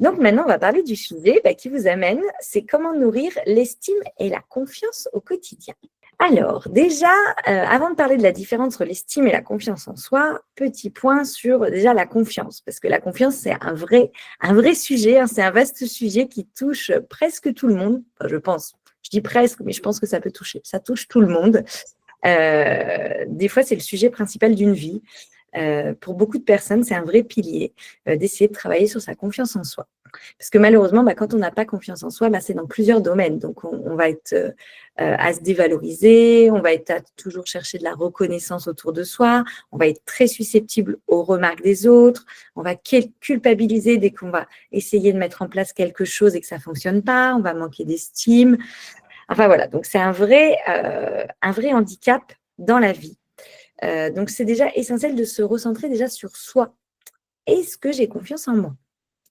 Donc maintenant, on va parler du sujet qui vous amène, c'est comment nourrir l'estime et la confiance au quotidien. Alors déjà, avant de parler de la différence entre l'estime et la confiance en soi, petit point sur déjà la confiance, parce que la confiance, c'est un vrai sujet, c'est un vaste sujet qui touche presque tout le monde, enfin, je pense. Je dis presque, mais je pense que ça touche tout le monde. Des fois, c'est le sujet principal d'une vie. Pour beaucoup de personnes, c'est un vrai pilier d'essayer de travailler sur sa confiance en soi. Parce que malheureusement, quand on n'a pas confiance en soi, c'est dans plusieurs domaines. Donc, on va être à se dévaloriser, on va être à toujours chercher de la reconnaissance autour de soi, on va être très susceptible aux remarques des autres, on va culpabiliser dès qu'on va essayer de mettre en place quelque chose et que ça ne fonctionne pas, on va manquer d'estime. Enfin voilà, donc c'est un vrai handicap dans la vie. Donc, c'est déjà essentiel de se recentrer déjà sur soi. Est-ce que j'ai confiance en moi?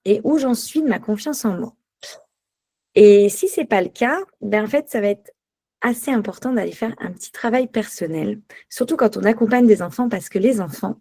Et où j'en suis de ma confiance en moi? Et si ce n'est pas le cas, en fait, ça va être assez important d'aller faire un petit travail personnel, surtout quand on accompagne des enfants, parce que les enfants,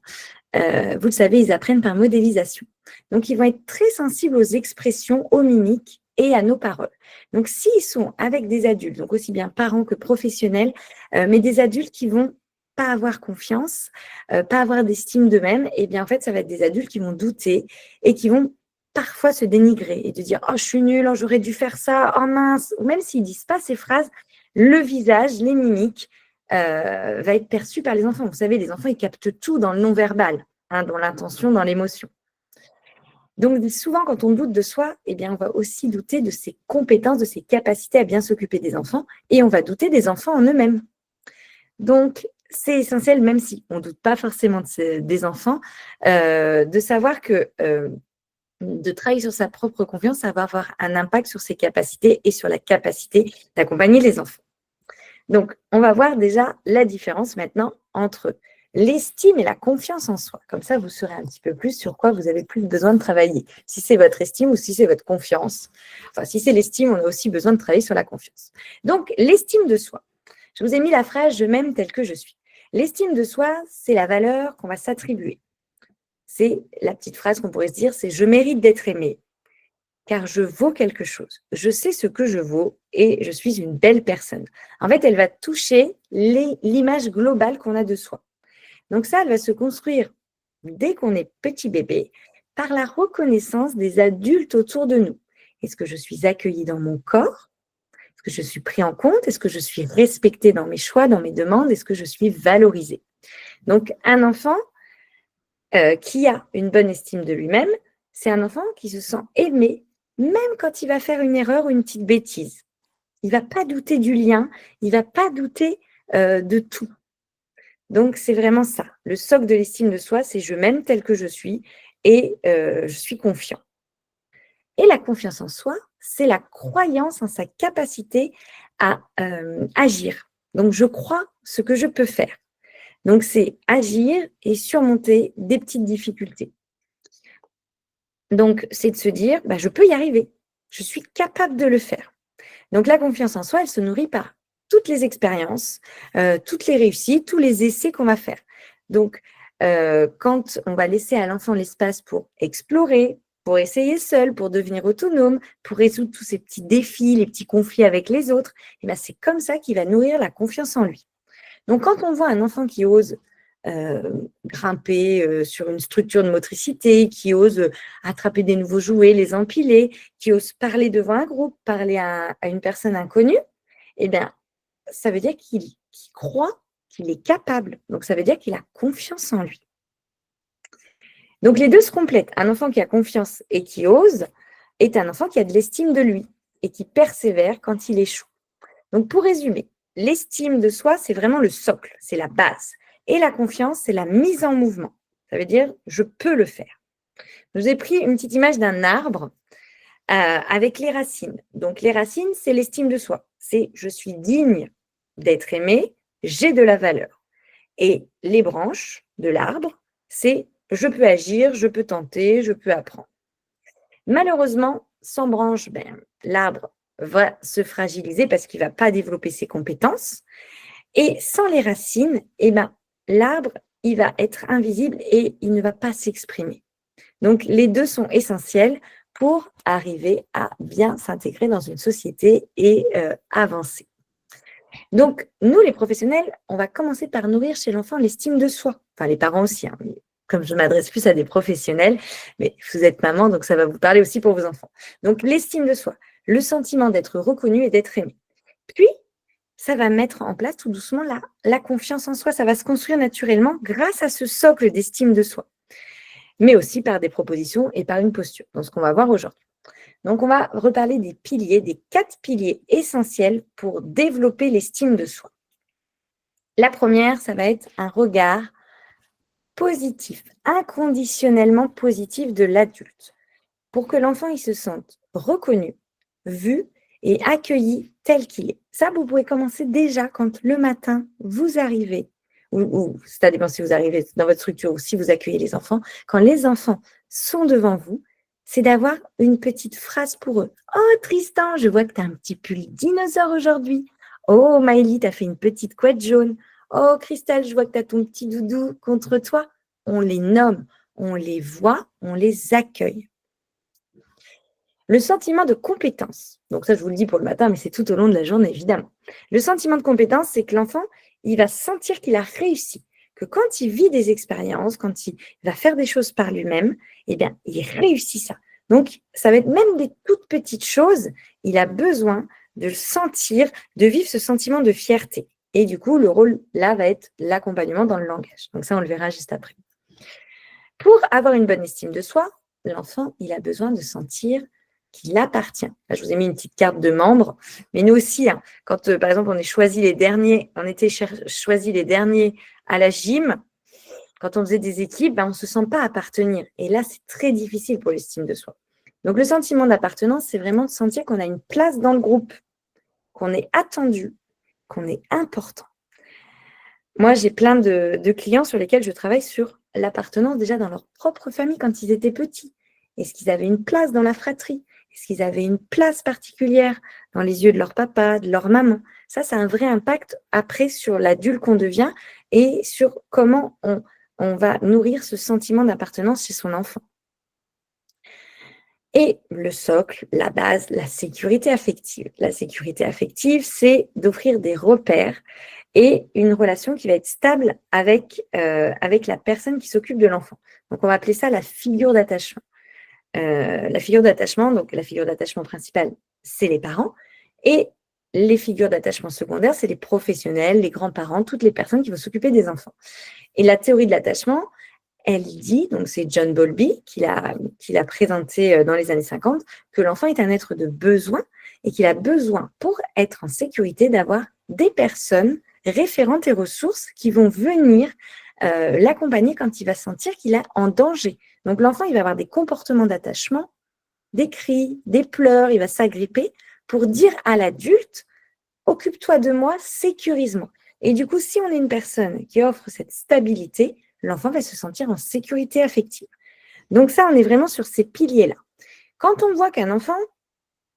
vous le savez, ils apprennent par modélisation. Donc, ils vont être très sensibles aux expressions, aux mimiques et à nos paroles. Donc, s'ils sont avec des adultes, donc aussi bien parents que professionnels, mais des adultes qui vont pas avoir confiance, pas avoir d'estime d'eux-mêmes, et bien en fait, ça va être des adultes qui vont douter et qui vont parfois se dénigrer et de dire « Oh, je suis nulle, oh, j'aurais dû faire ça, oh mince !» Ou même s'ils ne disent pas ces phrases, le visage, les mimiques, va être perçu par les enfants. Vous savez, les enfants, ils captent tout dans le non-verbal, dans l'intention, dans l'émotion. Donc, souvent, quand on doute de soi, on va aussi douter de ses compétences, de ses capacités à bien s'occuper des enfants, et on va douter des enfants en eux-mêmes. Donc, c'est essentiel, même si on ne doute pas forcément des enfants, de savoir que de travailler sur sa propre confiance, ça va avoir un impact sur ses capacités et sur la capacité d'accompagner les enfants. Donc, on va voir déjà la différence maintenant entre l'estime et la confiance en soi. Comme ça, vous saurez un petit peu plus sur quoi vous avez plus besoin de travailler. Si c'est votre estime ou si c'est votre confiance. Enfin, si c'est l'estime, on a aussi besoin de travailler sur la confiance. Donc, l'estime de soi. Je vous ai mis la phrase « je m'aime tel que je suis ». L'estime de soi, c'est la valeur qu'on va s'attribuer. C'est la petite phrase qu'on pourrait se dire, c'est « je mérite d'être aimé ». Car je vaux quelque chose. Je sais ce que je vaux et je suis une belle personne. En fait, elle va toucher l'image globale qu'on a de soi. Donc ça, elle va se construire dès qu'on est petit bébé par la reconnaissance des adultes autour de nous. Est-ce que je suis accueillie dans mon corps? Est-ce que je suis pris en compte? Est-ce que je suis respectée dans mes choix, dans mes demandes? Est-ce que je suis valorisée? Donc, un enfant qui a une bonne estime de lui-même, c'est un enfant qui se sent aimé, même quand il va faire une erreur ou une petite bêtise. Il ne va pas douter du lien, il ne va pas douter de tout. Donc, c'est vraiment ça. Le socle de l'estime de soi, c'est « je m'aime tel que je suis et je suis confiant ». Et la confiance en soi, c'est la croyance en sa capacité à agir. Donc, je crois ce que je peux faire. Donc, c'est agir et surmonter des petites difficultés. Donc, c'est de se dire, je peux y arriver. Je suis capable de le faire. Donc, la confiance en soi, elle se nourrit par toutes les expériences, toutes les réussites, tous les essais qu'on va faire. Donc, quand on va laisser à l'enfant l'espace pour explorer, pour essayer seul, pour devenir autonome, pour résoudre tous ces petits défis, les petits conflits avec les autres, c'est comme ça qu'il va nourrir la confiance en lui. Donc, quand on voit un enfant qui ose grimper sur une structure de motricité, qui ose attraper des nouveaux jouets, les empiler, qui ose parler devant un groupe, parler à une personne inconnue, ça veut dire qu'il croit qu'il est capable. Donc, ça veut dire qu'il a confiance en lui. Donc, les deux se complètent. Un enfant qui a confiance et qui ose est un enfant qui a de l'estime de lui et qui persévère quand il échoue. Donc, pour résumer, l'estime de soi, c'est vraiment le socle, c'est la base. Et la confiance, c'est la mise en mouvement. Ça veut dire « je peux le faire ». Je vous ai pris une petite image d'un arbre avec les racines. Donc, les racines, c'est l'estime de soi. C'est « je suis digne d'être aimé, j'ai de la valeur ». Et les branches de l'arbre, c'est « je peux agir, je peux tenter, je peux apprendre ». Malheureusement, sans branches, l'arbre va se fragiliser parce qu'il ne va pas développer ses compétences. Et sans les racines, l'arbre, il va être invisible et il ne va pas s'exprimer. Donc, les deux sont essentiels pour arriver à bien s'intégrer dans une société et avancer. Donc, nous, les professionnels, on va commencer par nourrir chez l'enfant l'estime de soi. Enfin, les parents aussi, hein, mais comme je m'adresse plus à des professionnels, mais vous êtes maman, donc ça va vous parler aussi pour vos enfants. Donc, l'estime de soi, le sentiment d'être reconnu et d'être aimé. Puis, ça va mettre en place tout doucement la confiance en soi. Ça va se construire naturellement grâce à ce socle d'estime de soi, mais aussi par des propositions et par une posture, dans ce qu'on va voir aujourd'hui. Donc, on va reparler des piliers, des 4 piliers essentiels pour développer l'estime de soi. La première, ça va être un regard positif, inconditionnellement positif de l'adulte, pour que l'enfant il se sente reconnu, vu et accueilli tel qu'il est. Ça, vous pouvez commencer déjà quand le matin, vous arrivez, ou ça dépend si vous arrivez dans votre structure ou si vous accueillez les enfants, quand les enfants sont devant vous, c'est d'avoir une petite phrase pour eux. « Oh Tristan, je vois que tu as un petit pull dinosaure aujourd'hui. Oh Maëlie, tu as fait une petite couette jaune. Oh Christelle, je vois que tu as ton petit doudou contre toi. » On les nomme, on les voit, on les accueille. Le sentiment de compétence, donc ça je vous le dis pour le matin, mais c'est tout au long de la journée évidemment. Le sentiment de compétence, c'est que l'enfant, il va sentir qu'il a réussi, que quand il vit des expériences, quand il va faire des choses par lui-même, eh bien, il réussit ça. Donc, ça va être même des toutes petites choses, il a besoin de sentir, de vivre ce sentiment de fierté. Et du coup, le rôle là va être l'accompagnement dans le langage. Donc ça, on le verra juste après. Pour avoir une bonne estime de soi, l'enfant, il a besoin de sentir qu'il appartient. Là, je vous ai mis une petite carte de membre, mais nous aussi, hein, quand par exemple on était choisi les derniers à la gym, quand on faisait des équipes, on ne se sent pas appartenir. Et là, c'est très difficile pour l'estime de soi. Donc le sentiment d'appartenance, c'est vraiment de sentir qu'on a une place dans le groupe, qu'on est attendu, qu'on est important. Moi, j'ai plein de clients sur lesquels je travaille sur l'appartenance déjà dans leur propre famille quand ils étaient petits. Est-ce qu'ils avaient une place dans la fratrie? Est-ce qu'ils avaient une place particulière dans les yeux de leur papa, de leur maman? Ça a un vrai impact après sur l'adulte qu'on devient et sur comment on va nourrir ce sentiment d'appartenance chez son enfant. Et le socle, la base, la sécurité affective. La sécurité affective, c'est d'offrir des repères et une relation qui va être stable avec la personne qui s'occupe de l'enfant. Donc, on va appeler ça la figure d'attachement. La figure d'attachement principale, c'est les parents. Et les figures d'attachement secondaires, c'est les professionnels, les grands-parents, toutes les personnes qui vont s'occuper des enfants. Et la théorie de l'attachement, elle dit, donc c'est John Bowlby qui l'a présenté dans les années 50, que l'enfant est un être de besoin et qu'il a besoin, pour être en sécurité, d'avoir des personnes référentes et ressources qui vont venir l'accompagner quand il va sentir qu'il est en danger. Donc l'enfant, il va avoir des comportements d'attachement, des cris, des pleurs, il va s'agripper pour dire à l'adulte, occupe-toi de moi, sécurise-moi. Et du coup, si on est une personne qui offre cette stabilité, l'enfant va se sentir en sécurité affective. Donc ça, on est vraiment sur ces piliers-là. Quand on voit qu'un enfant,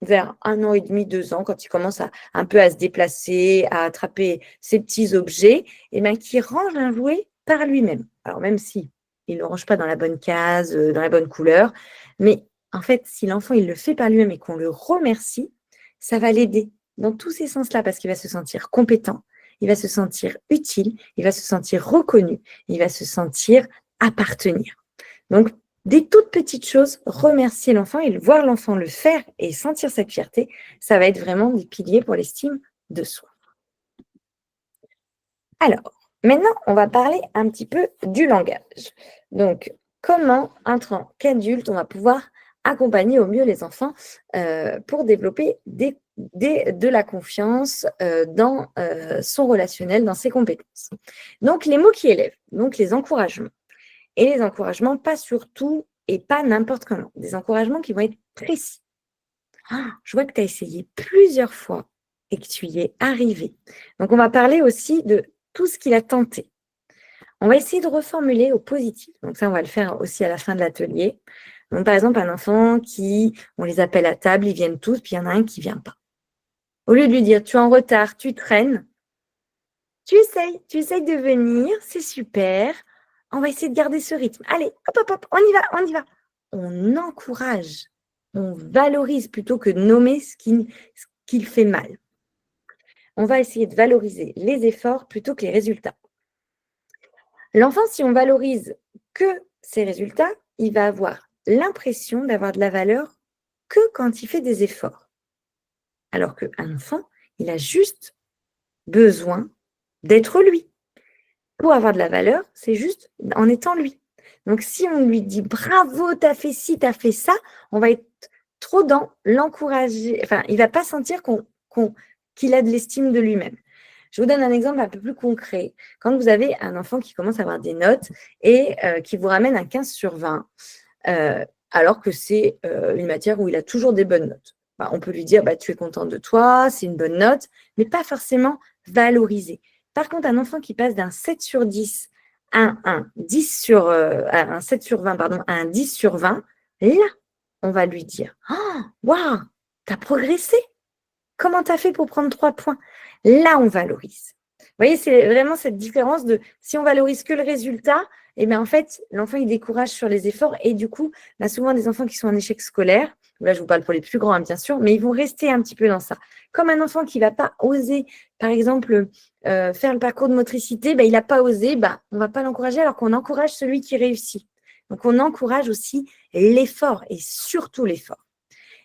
vers 1 an et demi, 2 ans, quand il commence un peu à se déplacer, à attraper ses petits objets, et bien qu'il range un jouet par lui-même. Alors même si il ne le range pas dans la bonne case, dans la bonne couleur, mais en fait, si l'enfant il le fait par lui-même et qu'on le remercie, ça va l'aider dans tous ces sens-là parce qu'il va se sentir compétent, il va se sentir utile, il va se sentir reconnu, il va se sentir appartenir. Donc, des toutes petites choses, remercier l'enfant et voir l'enfant le faire et sentir sa fierté, ça va être vraiment des piliers pour l'estime de soi. Alors, maintenant, on va parler un petit peu du langage. Donc, comment, en tant qu'adulte, on va pouvoir accompagner au mieux les enfants pour développer de la confiance dans son relationnel, dans ses compétences. Donc, les mots qui élèvent, donc les encouragements. Et les encouragements, pas sur tout et pas n'importe comment. Des encouragements qui vont être précis. Ah, je vois que tu as essayé plusieurs fois et que tu y es arrivé. Donc, on va parler aussi de tout ce qu'il a tenté. On va essayer de reformuler au positif. Donc, ça, on va le faire aussi à la fin de l'atelier. Donc, par exemple, un enfant on les appelle à table, ils viennent tous, puis il y en a un qui ne vient pas. Au lieu de lui dire, tu es en retard, tu traînes, tu essayes de venir, c'est super. On va essayer de garder ce rythme. Allez, hop, hop, hop, on y va. On encourage. on valorise plutôt que de nommer ce qu'il fait mal. On va essayer de valoriser les efforts plutôt que les résultats. L'enfant, si on valorise que ses résultats, il va avoir l'impression d'avoir de la valeur que quand il fait des efforts. Alors qu'un enfant, il a juste besoin d'être lui. Pour avoir de la valeur, c'est juste en étant lui. Donc, si on lui dit bravo, t'as fait ci, t'as fait ça, on va être trop dans l'encourager. Enfin, il ne va pas sentir qu'il a de l'estime de lui-même. Je vous donne un exemple un peu plus concret. Quand vous avez un enfant qui commence à avoir des notes et qui vous ramène un 15 sur 20, alors que c'est une matière où il a toujours des bonnes notes. Bah, on peut lui dire, tu es content de toi, c'est une bonne note, mais pas forcément valoriser. Par contre, un enfant qui passe d'un 7 sur 10 à un 7 sur 20, pardon, à un 10 sur 20, là, on va lui dire, waouh, t'as progressé. Comment t'as fait pour prendre 3 points? Là, on valorise. Vous voyez, c'est vraiment cette différence de si on valorise que le résultat, et bien en fait, l'enfant, il décourage sur les efforts. Et du coup, souvent des enfants qui sont en échec scolaire, là, je vous parle pour les plus grands, hein, bien sûr, mais ils vont rester un petit peu dans ça. Comme un enfant qui ne va pas oser, par exemple, faire le parcours de motricité, il n'a pas osé, on ne va pas l'encourager alors qu'on encourage celui qui réussit. Donc, on encourage aussi l'effort et surtout l'effort.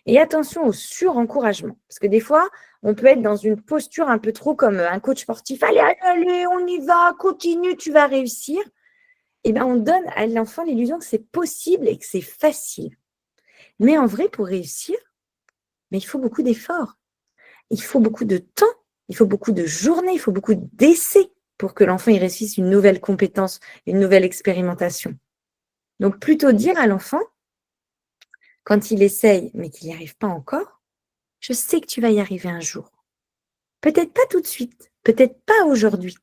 Et attention au surencouragement, parce que des fois, on peut être dans une posture un peu trop comme un coach sportif. Allez, allez, allez, on y va, continue, tu vas réussir. Et bien, on donne à l'enfant l'illusion que c'est possible et que c'est facile. Mais en vrai, pour réussir, il faut beaucoup d'efforts. Il faut beaucoup de temps, il faut beaucoup de journées, il faut beaucoup d'essais pour que l'enfant y réussisse une nouvelle compétence, une nouvelle expérimentation. Donc, plutôt dire à l'enfant, quand il essaye, mais qu'il n'y arrive pas encore, je sais que tu vas y arriver un jour. Peut-être pas tout de suite, peut-être pas aujourd'hui.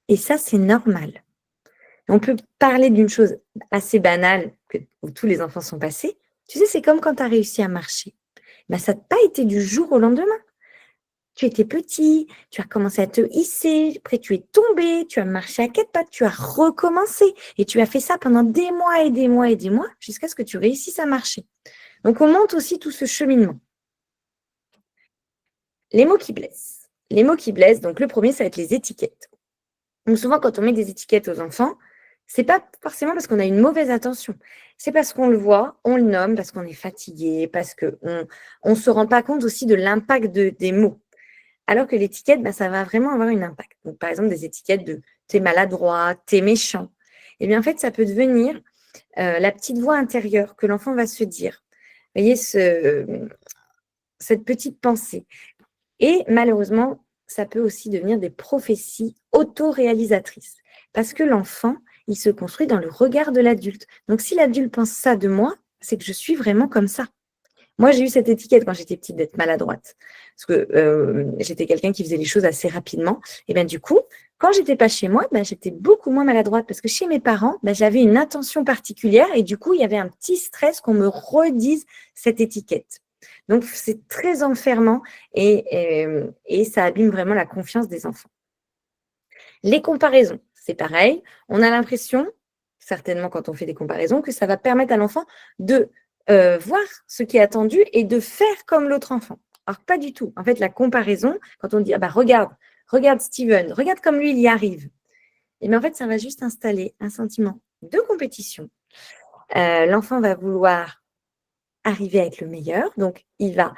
Et ça, c'est normal. On peut parler d'une chose assez banale où tous les enfants sont passés. Tu sais, c'est comme quand tu as réussi à marcher. Ça n'a pas été du jour au lendemain. Tu étais petit, tu as commencé à te hisser, après tu es tombé, tu as marché à 4 pattes, tu as recommencé. Et tu as fait ça pendant des mois et des mois et des mois jusqu'à ce que tu réussisses à marcher. Donc, on monte aussi tout ce cheminement. Les mots qui blessent. Les mots qui blessent, donc le premier, ça va être les étiquettes. Donc souvent, quand on met des étiquettes aux enfants, c'est pas forcément parce qu'on a une mauvaise intention. C'est parce qu'on le voit, on le nomme, parce qu'on est fatigué, parce qu'on ne se rend pas compte aussi de l'impact des mots. Alors que l'étiquette, ça va vraiment avoir un impact. Donc, par exemple, des étiquettes de « t'es maladroit »,« t'es méchant ». Eh bien, en fait, ça peut devenir la petite voix intérieure que l'enfant va se dire. Vous voyez, cette petite pensée. Et malheureusement, ça peut aussi devenir des prophéties autoréalisatrices. Parce que l'enfant, il se construit dans le regard de l'adulte. Donc, si l'adulte pense ça de moi, c'est que je suis vraiment comme ça. Moi, j'ai eu cette étiquette quand j'étais petite d'être maladroite. Parce que j'étais quelqu'un qui faisait les choses assez rapidement. Et bien du coup, quand j'étais pas chez moi, j'étais beaucoup moins maladroite. Parce que chez mes parents, j'avais une intention particulière. Et du coup, il y avait un petit stress qu'on me redise cette étiquette. Donc, c'est très enfermant et ça abîme vraiment la confiance des enfants. Les comparaisons, c'est pareil. On a l'impression, certainement quand on fait des comparaisons, que ça va permettre à l'enfant de voir ce qui est attendu et de faire comme l'autre enfant. Alors, pas du tout. En fait, la comparaison, quand on dit, regarde Steven, regarde comme lui, il y arrive. Et bien, en fait, ça va juste installer un sentiment de compétition. L'enfant va vouloir arriver à être le meilleur, donc il va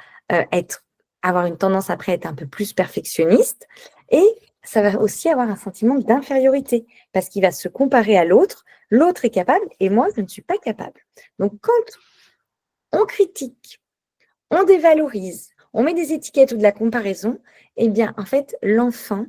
avoir une tendance après à être un peu plus perfectionniste et ça va aussi avoir un sentiment d'infériorité parce qu'il va se comparer à l'autre est capable et moi je ne suis pas capable. Donc quand on critique, on dévalorise, on met des étiquettes ou de la comparaison, eh bien en fait l'enfant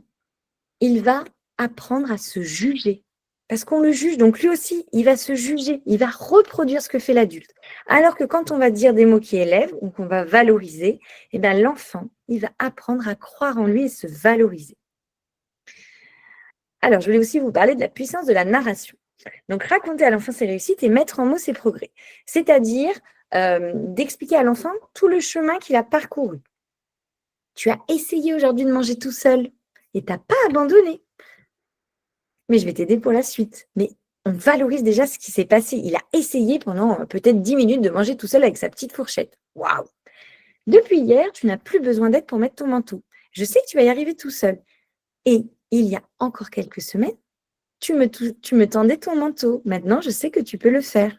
il va apprendre à se juger. Parce qu'on le juge, donc lui aussi, il va se juger, il va reproduire ce que fait l'adulte. Alors que quand on va dire des mots qui élèvent ou qu'on va valoriser, eh bien l'enfant, il va apprendre à croire en lui et se valoriser. Alors, je voulais aussi vous parler de la puissance de la narration. Donc, raconter à l'enfant ses réussites et mettre en mots ses progrès. C'est-à-dire d'expliquer à l'enfant tout le chemin qu'il a parcouru. Tu as essayé aujourd'hui de manger tout seul et tu n'as pas abandonné. Mais je vais t'aider pour la suite. Mais on valorise déjà ce qui s'est passé. Il a essayé pendant peut-être 10 minutes de manger tout seul avec sa petite fourchette. Waouh! Depuis hier, tu n'as plus besoin d'aide pour mettre ton manteau. Je sais que tu vas y arriver tout seul. Et il y a encore quelques semaines, tu me tendais ton manteau. Maintenant, je sais que tu peux le faire.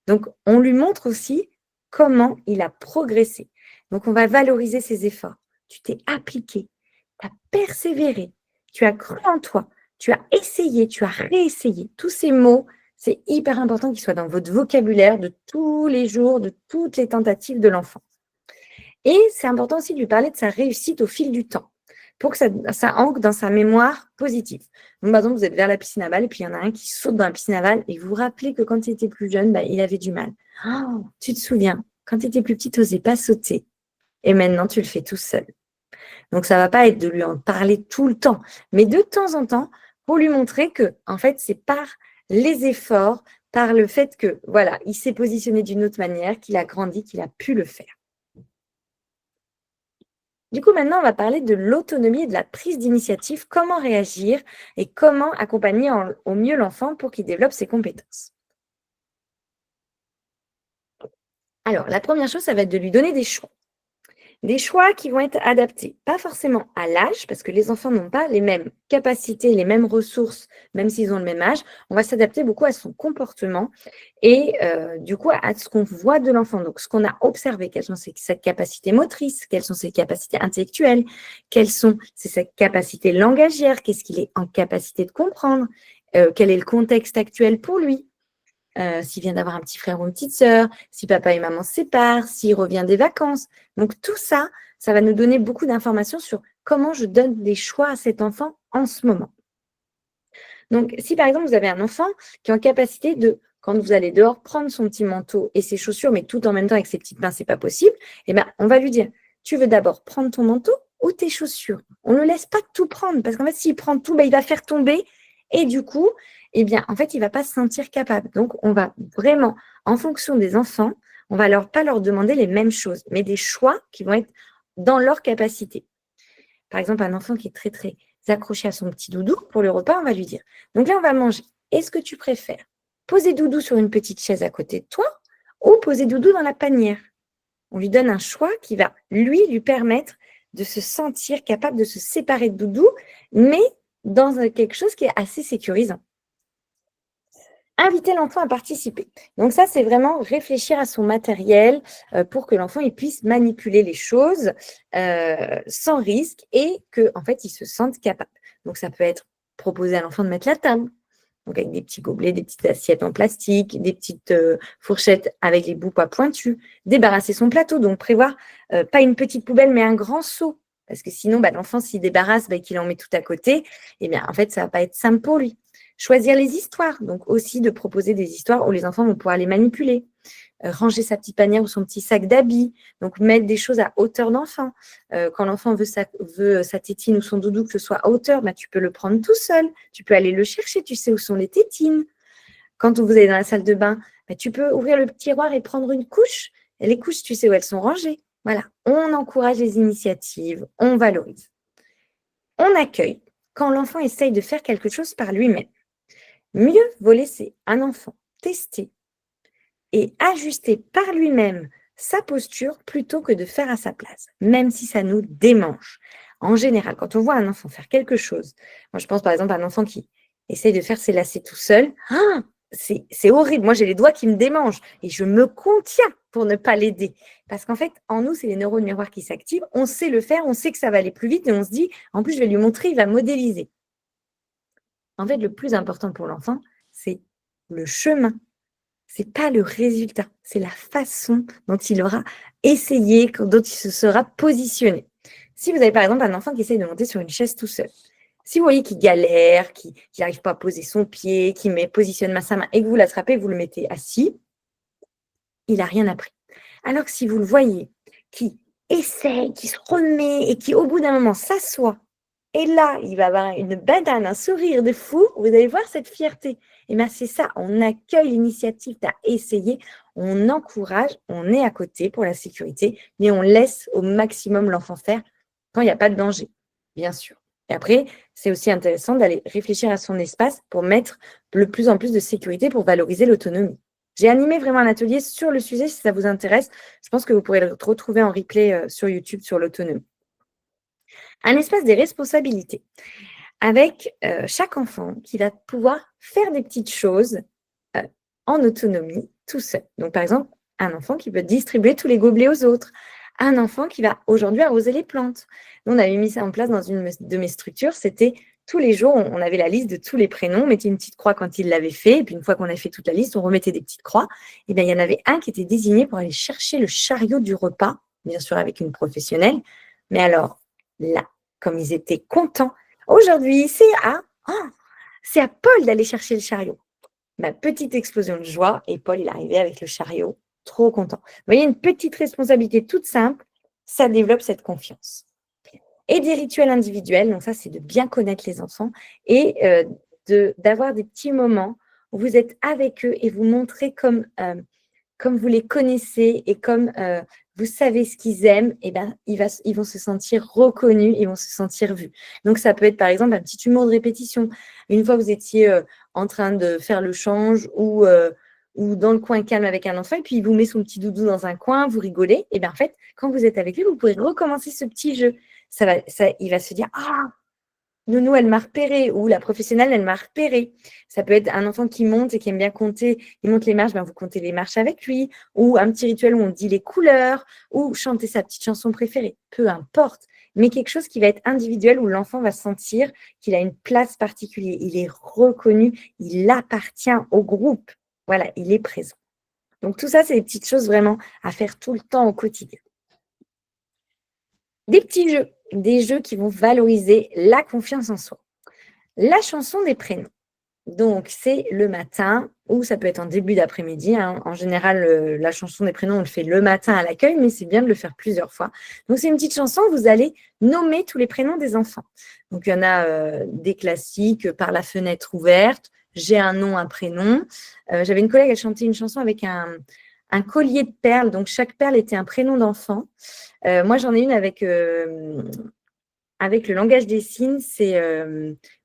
Donc, on lui montre aussi comment il a progressé. Donc, on va valoriser ses efforts. Tu t'es appliqué, tu as persévéré, tu as cru en toi, tu as essayé, tu as réessayé. Tous ces mots, c'est hyper important qu'ils soient dans votre vocabulaire de tous les jours, de toutes les tentatives de l'enfant. Et c'est important aussi de lui parler de sa réussite au fil du temps pour que ça ancre dans sa mémoire positive. Donc, par exemple, vous êtes vers la piscine à balles et puis il y en a un qui saute dans la piscine à balles et vous vous rappelez que quand il était plus jeune, il avait du mal. Oh, tu te souviens, quand tu étais plus petit, tu n'osais pas sauter et maintenant tu le fais tout seul. Donc, ça ne va pas être de lui en parler tout le temps, mais de temps en temps, pour lui montrer que, en fait, c'est par les efforts, par le fait que, voilà, il s'est positionné d'une autre manière, qu'il a grandi, qu'il a pu le faire. Du coup, maintenant, on va parler de l'autonomie et de la prise d'initiative, comment réagir et comment accompagner au mieux l'enfant pour qu'il développe ses compétences. Alors, la première chose, ça va être de lui donner des choix. Des choix qui vont être adaptés, pas forcément à l'âge, parce que les enfants n'ont pas les mêmes capacités, les mêmes ressources, même s'ils ont le même âge. On va s'adapter beaucoup à son comportement et du coup à ce qu'on voit de l'enfant. Donc, ce qu'on a observé, quelles sont ses capacités motrices, quelles sont ses capacités intellectuelles, quelles sont ses capacités langagières, qu'est-ce qu'il est en capacité de comprendre, quel est le contexte actuel pour lui. S'il vient d'avoir un petit frère ou une petite sœur, si papa et maman se séparent, s'il revient des vacances. Donc tout ça, ça va nous donner beaucoup d'informations sur comment je donne des choix à cet enfant en ce moment. Donc si par exemple vous avez un enfant qui est en capacité de, quand vous allez dehors, prendre son petit manteau et ses chaussures, mais tout en même temps avec ses petites mains, c'est pas possible, eh bien on va lui dire, tu veux d'abord prendre ton manteau ou tes chaussures? On ne le laisse pas tout prendre, parce qu'en fait s'il prend tout, il va faire tomber et du coup, eh bien, en fait, il ne va pas se sentir capable. Donc, on va vraiment, en fonction des enfants, on ne va pas leur demander les mêmes choses, mais des choix qui vont être dans leur capacité. Par exemple, un enfant qui est très, très accroché à son petit doudou, pour le repas, on va lui dire, donc là, on va manger. Est-ce que tu préfères poser doudou sur une petite chaise à côté de toi ou poser doudou dans la panière? On lui donne un choix qui va, lui permettre de se sentir capable de se séparer de doudou, mais dans quelque chose qui est assez sécurisant. Inviter l'enfant à participer. Donc ça, c'est vraiment réfléchir à son matériel pour que l'enfant il puisse manipuler les choses sans risque et qu'en fait, il se sente capable. Donc ça peut être proposer à l'enfant de mettre la table, donc avec des petits gobelets, des petites assiettes en plastique, des petites fourchettes avec les bouts pas pointus, débarrasser son plateau, donc prévoir pas une petite poubelle mais un grand seau. Parce que sinon, l'enfant, s'il débarrasse et qu'il en met tout à côté, eh bien, en fait, ça ne va pas être simple pour lui. Choisir les histoires, donc aussi de proposer des histoires où les enfants vont pouvoir les manipuler. Ranger sa petite panière ou son petit sac d'habits, donc mettre des choses à hauteur d'enfant. Quand l'enfant veut sa tétine ou son doudou que ce soit à hauteur, tu peux le prendre tout seul, tu peux aller le chercher, tu sais où sont les tétines. Quand vous allez dans la salle de bain, tu peux ouvrir le tiroir et prendre une couche. Et les couches, tu sais où elles sont rangées. Voilà, on encourage les initiatives, on valorise. On accueille quand l'enfant essaye de faire quelque chose par lui-même. Mieux vaut laisser un enfant tester et ajuster par lui-même sa posture plutôt que de faire à sa place, même si ça nous démange. En général, quand on voit un enfant faire quelque chose, moi je pense par exemple à un enfant qui essaye de faire ses lacets tout seul, c'est horrible. Moi, j'ai les doigts qui me démangent et je me contiens pour ne pas l'aider. Parce qu'en fait, en nous, c'est les neurones miroirs qui s'activent. On sait le faire, on sait que ça va aller plus vite et on se dit, en plus, je vais lui montrer, il va modéliser. En fait, le plus important pour l'enfant, c'est le chemin. C'est pas le résultat, c'est la façon dont il aura essayé, dont il se sera positionné. Si vous avez par exemple un enfant qui essaye de monter sur une chaise tout seul, si vous voyez qu'il galère, qu'il n'arrive pas à poser son pied, qu'il positionne sa main et que vous l'attrapez, vous le mettez assis, il n'a rien appris. Alors que si vous le voyez qui essaye, qui se remet et qui au bout d'un moment s'assoit, et là, il va avoir une banane, un sourire de fou, vous allez voir cette fierté. Et bien c'est ça, on accueille l'initiative, tu as essayé, on encourage, on est à côté pour la sécurité, mais on laisse au maximum l'enfant faire quand il n'y a pas de danger, bien sûr. Et après, c'est aussi intéressant d'aller réfléchir à son espace pour mettre de plus en plus de sécurité pour valoriser l'autonomie. J'ai animé vraiment un atelier sur le sujet, si ça vous intéresse. Je pense que vous pourrez le retrouver en replay sur YouTube sur l'autonomie. Un espace des responsabilités avec chaque enfant qui va pouvoir faire des petites choses en autonomie tout seul. Donc, par exemple, un enfant qui peut distribuer tous les gobelets aux autres. Un enfant qui va aujourd'hui arroser les plantes. Nous, on avait mis ça en place dans une de mes structures. C'était tous les jours, on avait la liste de tous les prénoms, on mettait une petite croix quand il l'avait fait. Et puis, une fois qu'on avait fait toute la liste, on remettait des petites croix. Et bien, il y en avait un qui était désigné pour aller chercher le chariot du repas, bien sûr avec une professionnelle. Mais alors, là, comme ils étaient contents, aujourd'hui, c'est à Paul d'aller chercher le chariot. Ma petite explosion de joie, et Paul, il est arrivé avec le chariot, trop content. Vous voyez, une petite responsabilité toute simple, ça développe cette confiance. Et des rituels individuels, donc ça, c'est de bien connaître les enfants et d'avoir des petits moments où vous êtes avec eux et vous montrez comme vous les connaissez et comme vous savez ce qu'ils aiment, et ben, ils vont se sentir reconnus, ils vont se sentir vus. Donc, ça peut être, par exemple, un petit humour de répétition. Une fois, vous étiez en train de faire le change ou dans le coin calme avec un enfant, et puis il vous met son petit doudou dans un coin, vous rigolez, et bien, en fait, quand vous êtes avec lui, vous pouvez recommencer ce petit jeu. Il va se dire « Ah, Nounou, elle m'a repéré, ou la professionnelle, elle m'a repéré. » Ça peut être un enfant qui monte et qui aime bien compter, il monte les marches, ben vous comptez les marches avec lui, ou un petit rituel où on dit les couleurs, ou chanter sa petite chanson préférée, peu importe, mais quelque chose qui va être individuel où l'enfant va sentir qu'il a une place particulière, il est reconnu, il appartient au groupe. Voilà, il est présent. Donc tout ça, c'est des petites choses vraiment à faire tout le temps au quotidien. Des petits jeux, des jeux qui vont valoriser la confiance en soi. La chanson des prénoms. Donc, c'est le matin ou ça peut être en début d'après-midi. Hein. En général, la chanson des prénoms, on le fait le matin à l'accueil, mais c'est bien de le faire plusieurs fois. Donc, c'est une petite chanson où vous allez nommer tous les prénoms des enfants. Donc, il y en a des classiques, par la fenêtre ouverte, j'ai un nom, un prénom. J'avais une collègue, elle chantait une chanson avec un collier de perles. Donc, chaque perle était un prénom d'enfant. Moi, j'en ai une avec le langage des signes, c'est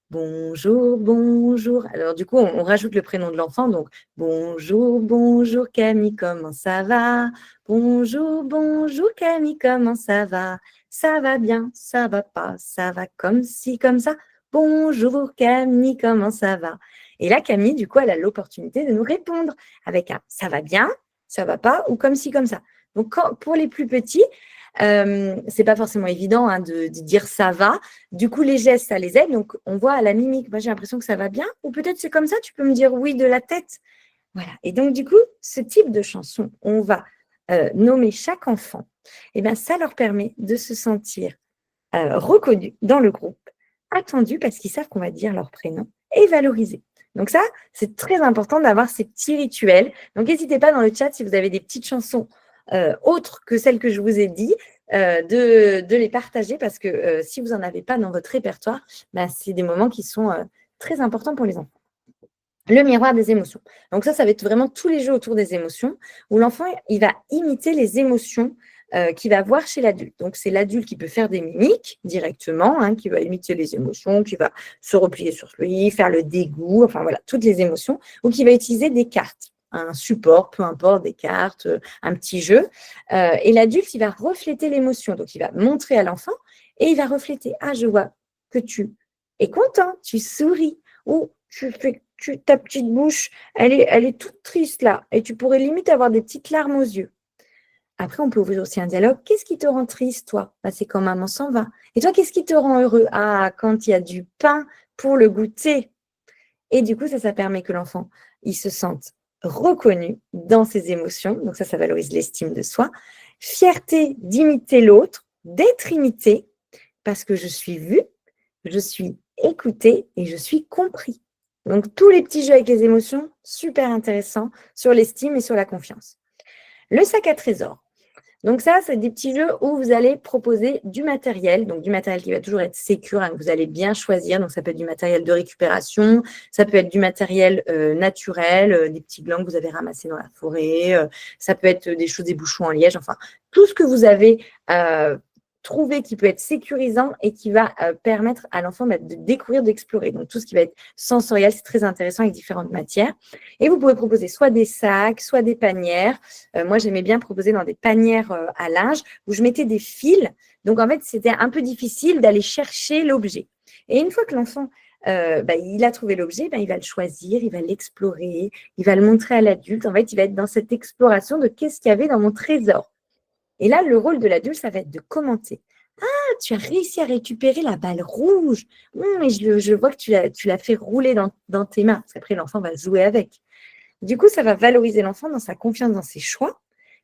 bonjour, bonjour. Alors, du coup, on rajoute le prénom de l'enfant. Donc, bonjour, bonjour Camille, comment ça va? Bonjour, bonjour Camille, comment ça va? Ça va bien, ça va pas, ça va comme ci, comme ça. Bonjour Camille, comment ça va? Et là, Camille, du coup, elle a l'opportunité de nous répondre avec un ça va bien, ça va pas ou comme ci, comme ça. Donc, pour les plus petits, c'est pas forcément évident hein, de dire ça va. Du coup, les gestes, ça les aide. Donc, on voit à la mimique, moi j'ai l'impression que ça va bien. Ou peut-être c'est comme ça, tu peux me dire oui de la tête. Voilà. Et donc, du coup, ce type de chanson, on va nommer chaque enfant. Et bien, ça leur permet de se sentir reconnus dans le groupe, attendus parce qu'ils savent qu'on va dire leur prénom et valorisés. Donc ça, c'est très important d'avoir ces petits rituels. Donc, n'hésitez pas dans le chat si vous avez des petites chansons autres que celles que je vous ai dit, de les partager parce que si vous n'en avez pas dans votre répertoire, ben, c'est des moments qui sont très importants pour les enfants. Le miroir des émotions. Donc ça va être vraiment tous les jeux autour des émotions où l'enfant, il va imiter les émotions qu'il va voir chez l'adulte. Donc c'est l'adulte qui peut faire des mimiques directement, hein, qui va imiter les émotions, qui va se replier sur lui, faire le dégoût, enfin voilà, toutes les émotions, ou qui va utiliser des cartes, un support, peu importe, des cartes, un petit jeu. Et l'adulte, il va refléter l'émotion. Donc il va montrer à l'enfant et il va refléter. Ah, je vois que tu es content, tu souris, ou ta petite bouche, elle est toute triste là, et tu pourrais limite avoir des petites larmes aux yeux. Après, on peut ouvrir aussi un dialogue. Qu'est-ce qui te rend triste, toi? Bah, c'est quand maman s'en va. Et toi, qu'est-ce qui te rend heureux? Ah, quand il y a du pain pour le goûter. Et du coup, ça permet que l'enfant, il se sente reconnu dans ses émotions. Donc ça valorise l'estime de soi. Fierté d'imiter l'autre, d'être imité, parce que je suis vue, je suis écoutée et je suis compris. Donc, tous les petits jeux avec les émotions, super intéressants sur l'estime et sur la confiance. Le sac à trésor. Donc ça, c'est des petits jeux où vous allez proposer du matériel, donc du matériel qui va toujours être sécure, hein, que vous allez bien choisir. Donc ça peut être du matériel de récupération, ça peut être du matériel naturel, des petits glands que vous avez ramassés dans la forêt, ça peut être des choses, des bouchons en liège, enfin tout ce que vous avez trouver, qui peut être sécurisant et qui va permettre à l'enfant de découvrir, d'explorer. Donc, tout ce qui va être sensoriel, c'est très intéressant avec différentes matières. Et vous pouvez proposer soit des sacs, soit des panières. Moi, j'aimais bien proposer dans des panières à linge où je mettais des fils. Donc, en fait, c'était un peu difficile d'aller chercher l'objet. Et une fois que l'enfant il a trouvé l'objet, il va le choisir, il va l'explorer, il va le montrer à l'adulte. En fait, il va être dans cette exploration de qu'est-ce qu'il y avait dans mon trésor. Et là, le rôle de l'adulte, ça va être de commenter. Ah, tu as réussi à récupérer la balle rouge. Mais je vois que tu l'as fait rouler dans tes mains. Parce qu'après, l'enfant va jouer avec. Du coup, ça va valoriser l'enfant dans sa confiance dans ses choix,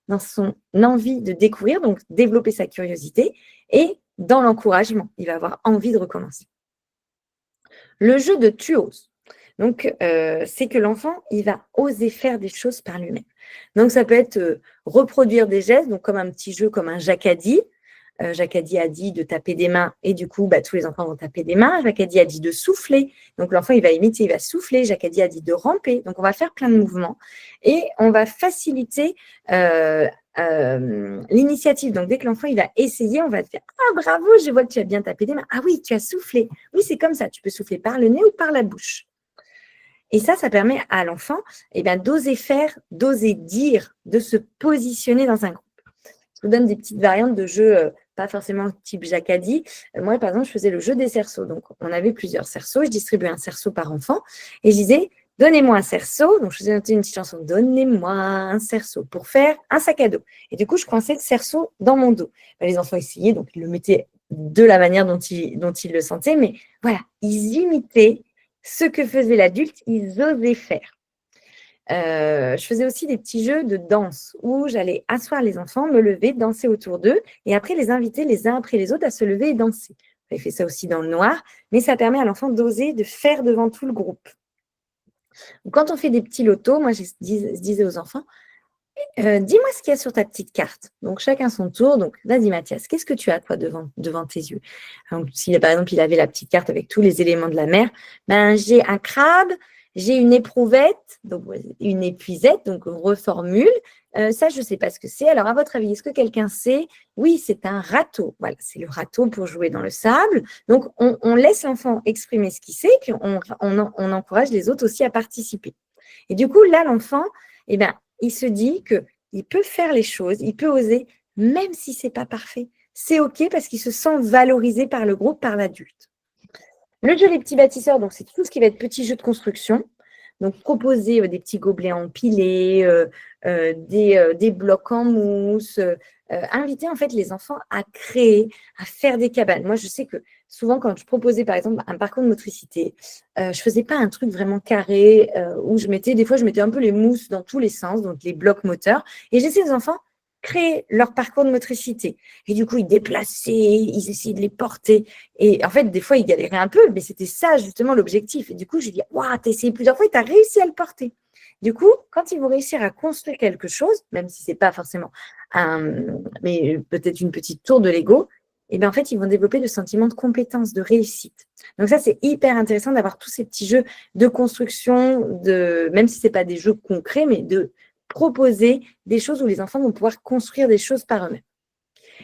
dans son envie de découvrir, donc développer sa curiosité, et dans l'encouragement. Il va avoir envie de recommencer. Le jeu de tu oses. Donc, c'est que l'enfant, il va oser faire des choses par lui-même. Donc, ça peut être reproduire des gestes, donc comme un petit jeu, comme un Jacadie. Jacadie a dit de taper des mains et du coup, tous les enfants vont taper des mains. Jacadie a dit de souffler. Donc, l'enfant, il va imiter, il va souffler. Jacadie a dit de ramper. Donc, on va faire plein de mouvements et on va faciliter l'initiative. Donc, dès que l'enfant, il va essayer, on va te faire « Ah, bravo, je vois que tu as bien tapé des mains. Ah oui, tu as soufflé. Oui, c'est comme ça. Tu peux souffler par le nez ou par la bouche. » Et ça permet à l'enfant d'oser faire, d'oser dire, de se positionner dans un groupe. Je vous donne des petites variantes de jeux, pas forcément type Jacadie. Moi, par exemple, je faisais le jeu des cerceaux. Donc, on avait plusieurs cerceaux. Je distribuais un cerceau par enfant et je disais « Donnez-moi un cerceau ». Donc, je faisais noter une petite chanson « Donnez-moi un cerceau pour faire un sac à dos ». Et du coup, je coinçais le cerceau dans mon dos. Les enfants essayaient, donc ils le mettaient de la manière dont ils le sentaient. Mais voilà, ils imitaient ce que faisait l'adulte, ils osaient faire. Je faisais aussi des petits jeux de danse où j'allais asseoir les enfants, me lever, danser autour d'eux et après les inviter les uns après les autres à se lever et danser. J'avais fait ça aussi dans le noir, mais ça permet à l'enfant d'oser, de faire devant tout le groupe. Quand on fait des petits lotos, moi je disais aux enfants, dis-moi ce qu'il y a sur ta petite carte. Donc, chacun son tour. Donc, vas-y, Mathias, qu'est-ce que tu as, toi, devant tes yeux? Donc, si, par exemple, il avait la petite carte avec tous les éléments de la mer, j'ai un crabe, j'ai une éprouvette, donc une épuisette, donc on reformule. Ça, je ne sais pas ce que c'est. Alors, à votre avis, est-ce que quelqu'un sait? Oui, c'est un râteau. Voilà, c'est le râteau pour jouer dans le sable. Donc, on laisse l'enfant exprimer ce qu'il sait, puis on encourage les autres aussi à participer. Et du coup, là, l'enfant, il se dit qu'il peut faire les choses, il peut oser, même si ce n'est pas parfait. C'est OK parce qu'il se sent valorisé par le groupe, par l'adulte. Le jeu Les Petits Bâtisseurs, donc c'est tout ce qui va être petits jeux de construction. Donc, proposer des petits gobelets empilés, des blocs en mousse, inviter en fait les enfants à créer, à faire des cabanes. Moi, je sais que souvent, quand je proposais par exemple un parcours de motricité, je ne faisais pas un truc vraiment carré où des fois, je mettais un peu les mousses dans tous les sens, donc les blocs moteurs, et j'essayais aux enfants créer leur parcours de motricité. Et du coup, ils déplaçaient, ils essayaient de les porter. Et en fait, des fois, ils galéraient un peu, mais c'était ça justement l'objectif. Et du coup, je dis, waouh, t'as essayé plusieurs fois et t'as réussi à le porter. Du coup, quand ils vont réussir à construire quelque chose, même si c'est pas forcément mais peut-être une petite tour de Lego, et bien en fait, ils vont développer le sentiment de compétence, de réussite. Donc ça, c'est hyper intéressant d'avoir tous ces petits jeux de construction, même si ce n'est pas des jeux concrets, mais de proposer des choses où les enfants vont pouvoir construire des choses par eux-mêmes.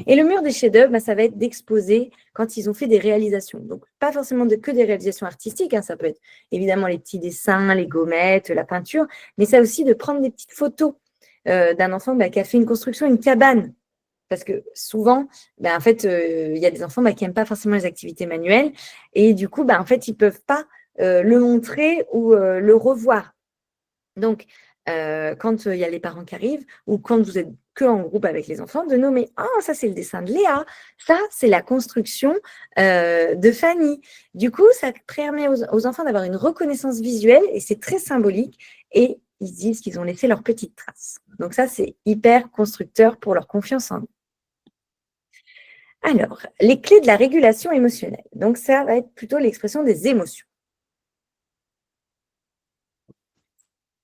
Et le mur des chefs-d'œuvre, ça va être d'exposer quand ils ont fait des réalisations. Donc, pas forcément que des réalisations artistiques, ça peut être évidemment les petits dessins, les gommettes, la peinture, mais ça aussi de prendre des petites photos d'un enfant qui a fait une construction, une cabane. Parce que souvent, en fait, il y a des enfants qui n'aiment pas forcément les activités manuelles et du coup, en fait, ils ne peuvent pas le montrer ou le revoir. Donc, quand il y a les parents qui arrivent ou quand vous êtes que en groupe avec les enfants, de nommer « Oh, ça, c'est le dessin de Léa. Ça, c'est la construction de Fanny. » Du coup, ça permet aux enfants d'avoir une reconnaissance visuelle et c'est très symbolique et ils se disent qu'ils ont laissé leur petite trace. Donc ça, c'est hyper constructeur pour leur confiance en eux. Alors, les clés de la régulation émotionnelle. Donc, ça va être plutôt l'expression des émotions.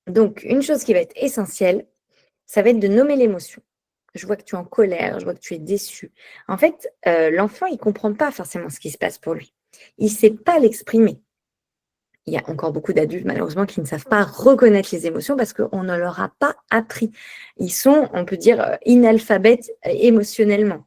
Donc, une chose qui va être essentielle, ça va être de nommer l'émotion. Je vois que tu es en colère, je vois que tu es déçu. En fait, l'enfant, il ne comprend pas forcément ce qui se passe pour lui. Il ne sait pas l'exprimer. Il y a encore beaucoup d'adultes, malheureusement, qui ne savent pas reconnaître les émotions parce qu'on ne leur a pas appris. Ils sont, on peut dire, inalphabètes émotionnellement.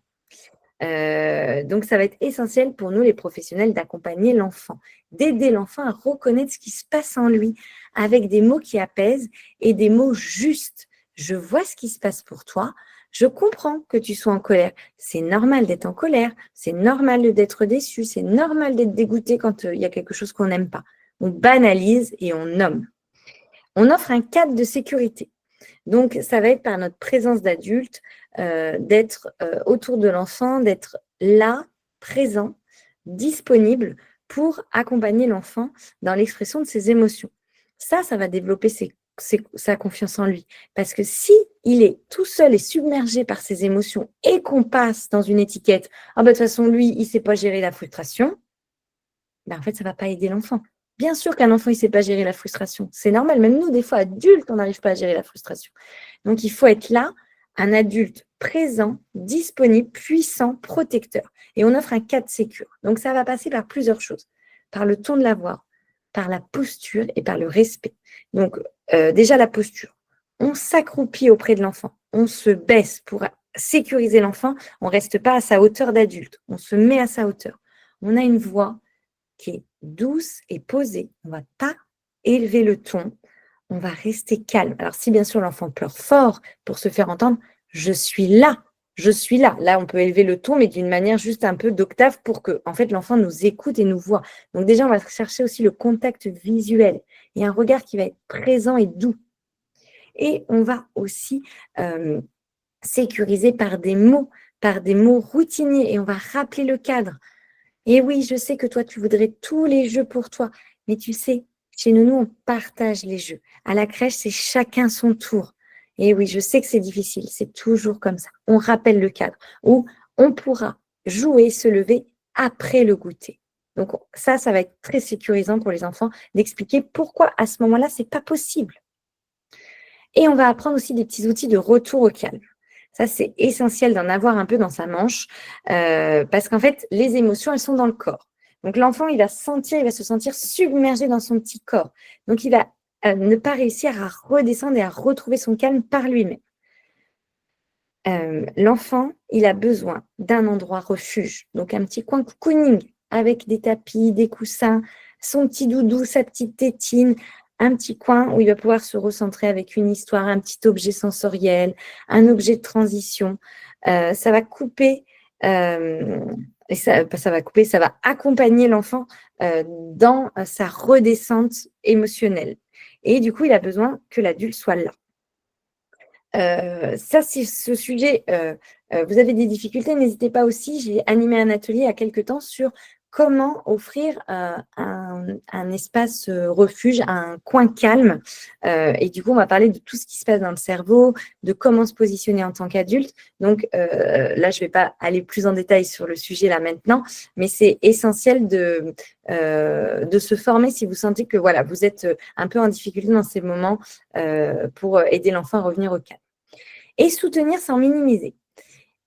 Donc, ça va être essentiel pour nous, les professionnels, d'accompagner l'enfant, d'aider l'enfant à reconnaître ce qui se passe en lui avec des mots qui apaisent et des mots justes. Je vois ce qui se passe pour toi. Je comprends que tu sois en colère. C'est normal d'être en colère. C'est normal d'être déçu. C'est normal d'être dégoûté quand il y a quelque chose qu'on n'aime pas. On banalise et on nomme. On offre un cadre de sécurité. Donc, ça va être par notre présence d'adulte, d'être autour de l'enfant, d'être là, présent, disponible pour accompagner l'enfant dans l'expression de ses émotions. Ça va développer sa confiance en lui. Parce que si il est tout seul et submergé par ses émotions et qu'on passe dans une étiquette, ah ben, de toute façon, lui, il ne sait pas gérer la frustration, ben, en fait, ça ne va pas aider l'enfant. Bien sûr qu'un enfant, il ne sait pas gérer la frustration. C'est normal. Même nous, des fois, adultes, on n'arrive pas à gérer la frustration. Donc, il faut être là, un adulte présent, disponible, puissant, protecteur. Et on offre un cadre sécure. Donc, ça va passer par plusieurs choses. Par le ton de la voix, par la posture et par le respect. Donc, déjà, la posture. On s'accroupit auprès de l'enfant. On se baisse pour sécuriser l'enfant. On ne reste pas à sa hauteur d'adulte. On se met à sa hauteur. On a une voix qui est douce et posée. On ne va pas élever le ton, on va rester calme. Alors si bien sûr l'enfant pleure fort pour se faire entendre, je suis là, je suis là. Là, on peut élever le ton, mais d'une manière juste un peu d'octave pour que en fait, l'enfant nous écoute et nous voit. Donc déjà, on va chercher aussi le contact visuel et un regard qui va être présent et doux. Et on va aussi sécuriser par des mots routiniers et on va rappeler le cadre. Et oui, je sais que toi, tu voudrais tous les jeux pour toi. Mais tu sais, chez nous, on partage les jeux. À la crèche, c'est chacun son tour. Et oui, je sais que c'est difficile. C'est toujours comme ça. On rappelle le cadre où on pourra jouer, se lever après le goûter. Donc ça va être très sécurisant pour les enfants d'expliquer pourquoi à ce moment-là, c'est pas possible. Et on va apprendre aussi des petits outils de retour au calme. Ça, c'est essentiel d'en avoir un peu dans sa manche parce qu'en fait, les émotions, elles sont dans le corps. Donc, l'enfant, il va se sentir submergé dans son petit corps. Donc, il va ne pas réussir à redescendre et à retrouver son calme par lui-même. L'enfant, il a besoin d'un endroit refuge, donc un petit coin cocooning avec des tapis, des coussins, son petit doudou, sa petite tétine, un petit coin où il va pouvoir se recentrer avec une histoire, un petit objet sensoriel, un objet de transition. Ça va couper, et ça va couper, ça va accompagner l'enfant dans sa redescente émotionnelle. Et du coup, il a besoin que l'adulte soit là. Ça, c'est ce sujet. Vous avez des difficultés, n'hésitez pas aussi. J'ai animé un atelier il y a quelques temps sur comment offrir un espace refuge, un coin calme. Et du coup, on va parler de tout ce qui se passe dans le cerveau, de comment se positionner en tant qu'adulte. Donc là, je ne vais pas aller plus en détail sur le sujet là maintenant, mais c'est essentiel de se former si vous sentez que voilà, vous êtes un peu en difficulté dans ces moments pour aider l'enfant à revenir au calme. Et soutenir sans minimiser.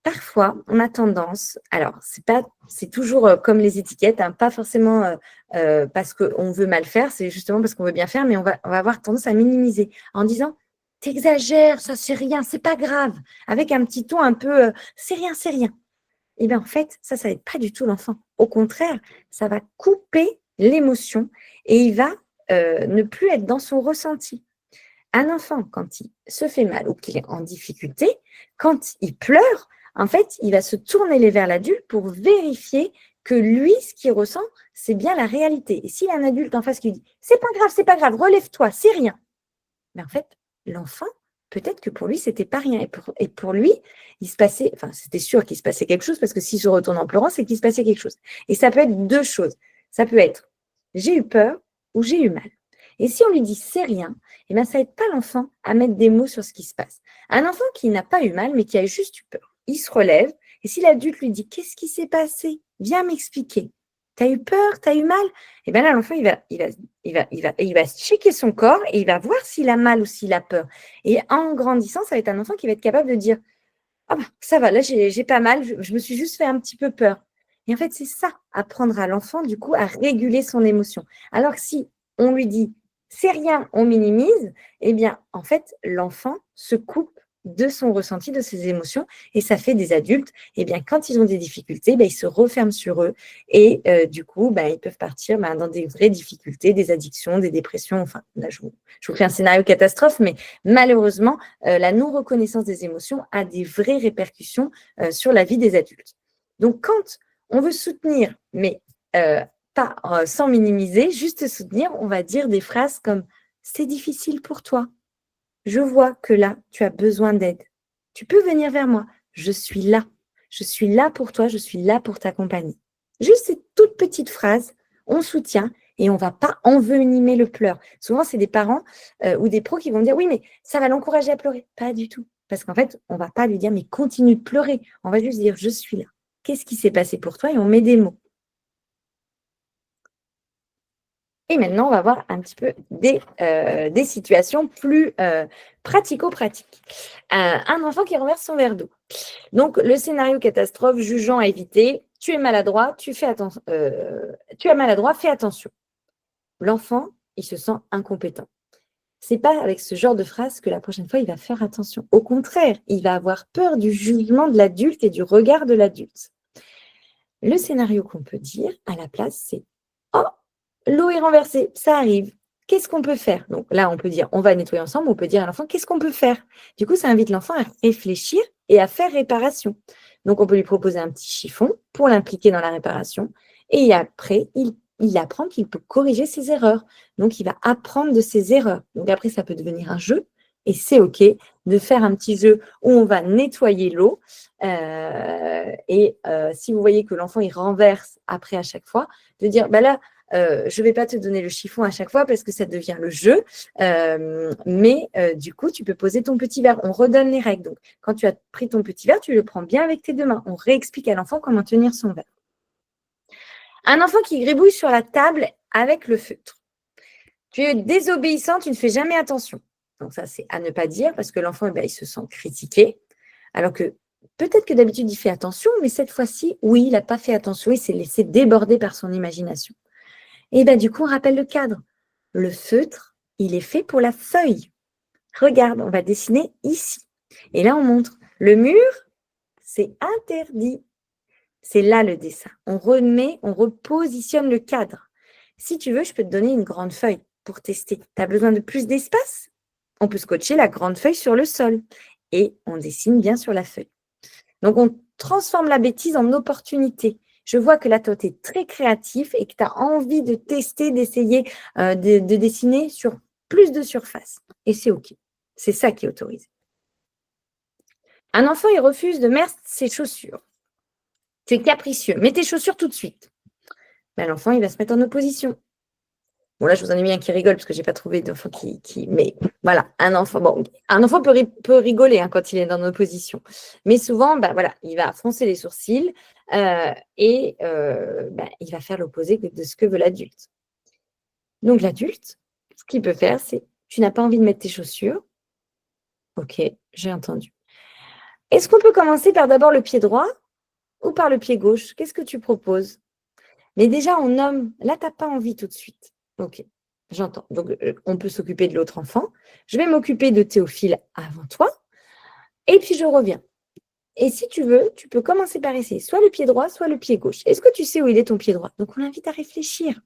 Parfois, on a tendance, alors c'est toujours comme les étiquettes, hein, pas forcément parce qu'on veut mal faire, c'est justement parce qu'on veut bien faire, mais on va avoir tendance à minimiser en disant « t'exagères, ça c'est rien, c'est pas grave », avec un petit ton un peu « c'est rien, c'est rien ». Et bien en fait, ça n'aide pas du tout l'enfant. Au contraire, ça va couper l'émotion et il va ne plus être dans son ressenti. Un enfant, quand il se fait mal ou qu'il est en difficulté, quand il pleure, en fait, il va se tourner vers l'adulte pour vérifier que lui, ce qu'il ressent, c'est bien la réalité. Et s'il y a un adulte en face qui dit « c'est pas grave, relève-toi, c'est rien », mais en fait, l'enfant, peut-être que pour lui, c'était pas rien. Et pour lui, il se passait, enfin, c'était sûr qu'il se passait quelque chose parce que s'il se retourne en pleurant, c'est qu'il se passait quelque chose. Et ça peut être deux choses. Ça peut être « j'ai eu peur » ou « j'ai eu mal ». Et si on lui dit « c'est rien », eh bien, ça n'aide pas l'enfant à mettre des mots sur ce qui se passe. Un enfant qui n'a pas eu mal, mais qui a juste eu peur, il se relève, et si l'adulte lui dit « qu'est-ce qui s'est passé? Viens m'expliquer. T'as eu peur? T'as eu mal ?» Et bien là, l'enfant, il va checker son corps et il va voir s'il a mal ou s'il a peur. Et en grandissant, ça va être un enfant qui va être capable de dire « ah bah, ça va, là, j'ai pas mal, je me suis juste fait un petit peu peur. » Et en fait, c'est ça, apprendre à l'enfant, du coup, à réguler son émotion. Alors que si on lui dit c'est rien, on minimise, eh bien, en fait, l'enfant se coupe de son ressenti, de ses émotions. Et ça fait des adultes, eh bien, quand ils ont des difficultés, ils se referment sur eux. Et du coup, ils peuvent partir dans des vraies difficultés, des addictions, des dépressions. Enfin, là, je vous fais un scénario catastrophe, mais malheureusement, la non-reconnaissance des émotions a des vraies répercussions sur la vie des adultes. Donc, quand on veut soutenir, mais pas sans minimiser, juste soutenir, on va dire des phrases comme « c'est difficile pour toi ». Je vois que là, tu as besoin d'aide. Tu peux venir vers moi. Je suis là. Je suis là pour toi. Je suis là pour t'accompagner. Juste ces toutes petites phrases, on soutient et on ne va pas envenimer le pleur. Souvent, c'est des parents ou des pros qui vont dire « oui, mais ça va l'encourager à pleurer ». Pas du tout. Parce qu'en fait, on ne va pas lui dire « mais continue de pleurer ». On va juste dire « je suis là. Qu'est-ce qui s'est passé pour toi ?» et on met des mots. Et maintenant, on va voir un petit peu des situations plus pratico-pratiques. Un enfant qui renverse son verre d'eau. Donc, le scénario catastrophe, jugeant à éviter, tu es maladroit, tu es maladroit, fais attention. L'enfant, il se sent incompétent. C'est pas avec ce genre de phrase que la prochaine fois, il va faire attention. Au contraire, il va avoir peur du jugement de l'adulte et du regard de l'adulte. Le scénario qu'on peut dire à la place, c'est « oh, l'eau est renversée, ça arrive. Qu'est-ce qu'on peut faire ?» Donc là, on peut dire « on va nettoyer ensemble », on peut dire à l'enfant « qu'est-ce qu'on peut faire ?» Du coup, ça invite l'enfant à réfléchir et à faire réparation. Donc, on peut lui proposer un petit chiffon pour l'impliquer dans la réparation. Et après, il apprend qu'il peut corriger ses erreurs. Donc, il va apprendre de ses erreurs. Donc, après, ça peut devenir un jeu. Et c'est OK de faire un petit jeu où on va nettoyer l'eau. Si vous voyez que l'enfant, il renverse après à chaque fois, de dire, là, je ne vais pas te donner le chiffon à chaque fois parce que ça devient le jeu, mais du coup, tu peux poser ton petit verre. On redonne les règles. Donc, quand tu as pris ton petit verre, tu le prends bien avec tes deux mains. On réexplique à l'enfant comment tenir son verre. Un enfant qui gribouille sur la table avec le feutre. Tu es désobéissant, tu ne fais jamais attention. Donc ça, c'est à ne pas dire parce que l'enfant, il se sent critiqué. Alors que peut-être que d'habitude, il fait attention, mais cette fois-ci, oui, il n'a pas fait attention, il s'est laissé déborder par son imagination. Et du coup, on rappelle le cadre. Le feutre, il est fait pour la feuille. Regarde, on va dessiner ici. Et là, on montre. Le mur, c'est interdit. C'est là le dessin. On repositionne le cadre. Si tu veux, je peux te donner une grande feuille pour tester. Tu as besoin de plus d'espace? On peut scotcher la grande feuille sur le sol. Et on dessine bien sur la feuille. Donc, on transforme la bêtise en opportunité. Je vois que là, toi, tu es très créatif et que tu as envie de tester, d'essayer de dessiner sur plus de surface. Et c'est OK. C'est ça qui est autorisé. Un enfant, il refuse de mettre ses chaussures. Tu es capricieux. Mets tes chaussures tout de suite. L'enfant, il va se mettre en opposition. Bon, là, je vous en ai mis un qui rigole parce que je n'ai pas trouvé d'enfant qui… Mais voilà, un enfant peut rigoler quand il est dans l'opposition. Mais souvent, il va froncer les sourcils et il va faire l'opposé de ce que veut l'adulte. Donc, l'adulte, ce qu'il peut faire, c'est « tu n'as pas envie de mettre tes chaussures ?» Ok, j'ai entendu. Est-ce qu'on peut commencer par d'abord le pied droit ou par le pied gauche? Qu'est-ce que tu proposes? Mais déjà, on nomme. Là, tu n'as pas envie tout de suite. Ok, j'entends. Donc, on peut s'occuper de l'autre enfant. Je vais m'occuper de Théophile avant toi. Et puis, je reviens. Et si tu veux, tu peux commencer par essayer soit le pied droit, soit le pied gauche. Est-ce que tu sais où il est ton pied droit? Donc, on l'invite à réfléchir.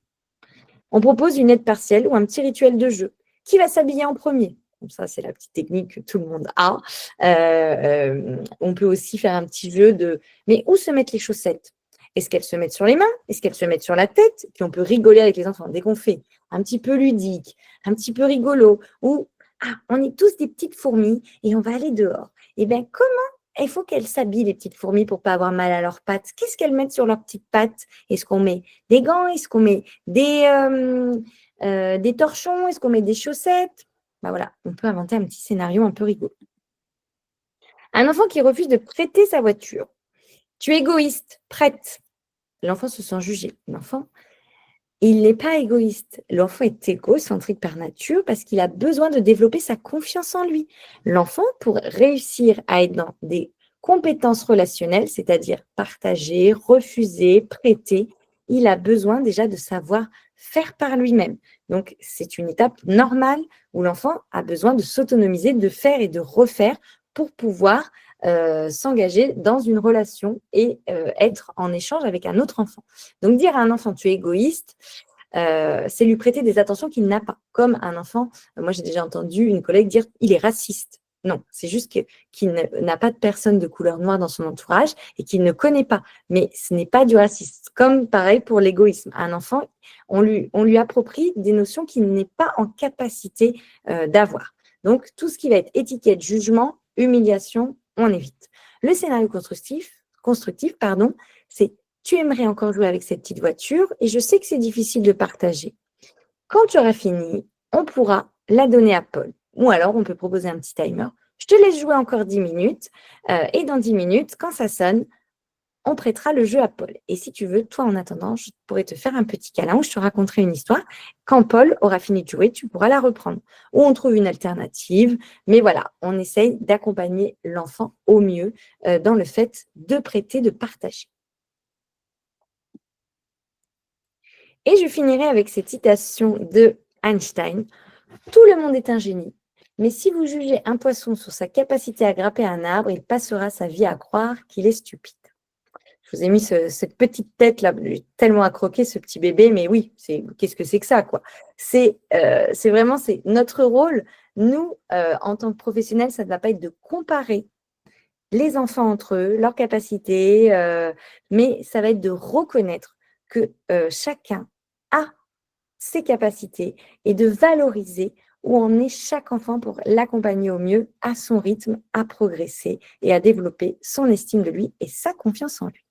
On propose une aide partielle ou un petit rituel de jeu. Qui va s'habiller en premier? Donc ça, c'est la petite technique que tout le monde a. On peut aussi faire un petit jeu de « mais où se mettent les chaussettes ?» Est-ce qu'elles se mettent sur les mains? Est-ce qu'elles se mettent sur la tête? Puis on peut rigoler avec les enfants. Dès qu'on fait un petit peu ludique, un petit peu rigolo, ou on est tous des petites fourmis et on va aller dehors. Eh bien, comment il faut qu'elles s'habillent, les petites fourmis, pour ne pas avoir mal à leurs pattes? Qu'est-ce qu'elles mettent sur leurs petites pattes? Est-ce qu'on met des gants? Est-ce qu'on met des torchons? Est-ce qu'on met des chaussettes? Voilà, on peut inventer un petit scénario un peu rigolo. Un enfant qui refuse de prêter sa voiture. Tu es égoïste, prête. L'enfant se sent jugé. L'enfant, il n'est pas égoïste. L'enfant est égocentrique par nature parce qu'il a besoin de développer sa confiance en lui. L'enfant, pour réussir à être dans des compétences relationnelles, c'est-à-dire partager, refuser, prêter, il a besoin déjà de savoir faire par lui-même. Donc, c'est une étape normale où l'enfant a besoin de s'autonomiser, de faire et de refaire pour pouvoir s'engager dans une relation et être en échange avec un autre enfant. Donc, dire à un enfant, tu es égoïste, c'est lui prêter des attentions qu'il n'a pas. Comme un enfant, moi j'ai déjà entendu une collègue dire, il est raciste. Non, c'est juste qu'il n'a pas de personne de couleur noire dans son entourage et qu'il ne connaît pas. Mais ce n'est pas du racisme. Comme pareil pour l'égoïsme. Un enfant, on lui approprie des notions qu'il n'est pas en capacité d'avoir. Donc, tout ce qui va être étiquette, jugement, humiliation, on évite. Le scénario constructif, c'est tu aimerais encore jouer avec cette petite voiture et je sais que c'est difficile de partager. Quand tu auras fini, on pourra la donner à Paul. Ou alors, on peut proposer un petit timer. Je te laisse jouer encore 10 minutes et dans 10 minutes, quand ça sonne, on prêtera le jeu à Paul. Et si tu veux, toi, en attendant, je pourrais te faire un petit câlin où je te raconterai une histoire. Quand Paul aura fini de jouer, tu pourras la reprendre. Ou on trouve une alternative. Mais voilà, on essaye d'accompagner l'enfant au mieux dans le fait de prêter, de partager. Et je finirai avec cette citation de Einstein. Tout le monde est un génie, mais si vous jugez un poisson sur sa capacité à grimper un arbre, il passera sa vie à croire qu'il est stupide. Je vous ai mis cette petite tête là, tellement à croquer ce petit bébé, mais oui, qu'est-ce que c'est que ça, quoi. C'est vraiment notre rôle. Nous, en tant que professionnels, ça ne va pas être de comparer les enfants entre eux, leurs capacités, mais ça va être de reconnaître que chacun a ses capacités et de valoriser où en est chaque enfant pour l'accompagner au mieux à son rythme, à progresser et à développer son estime de lui et sa confiance en lui.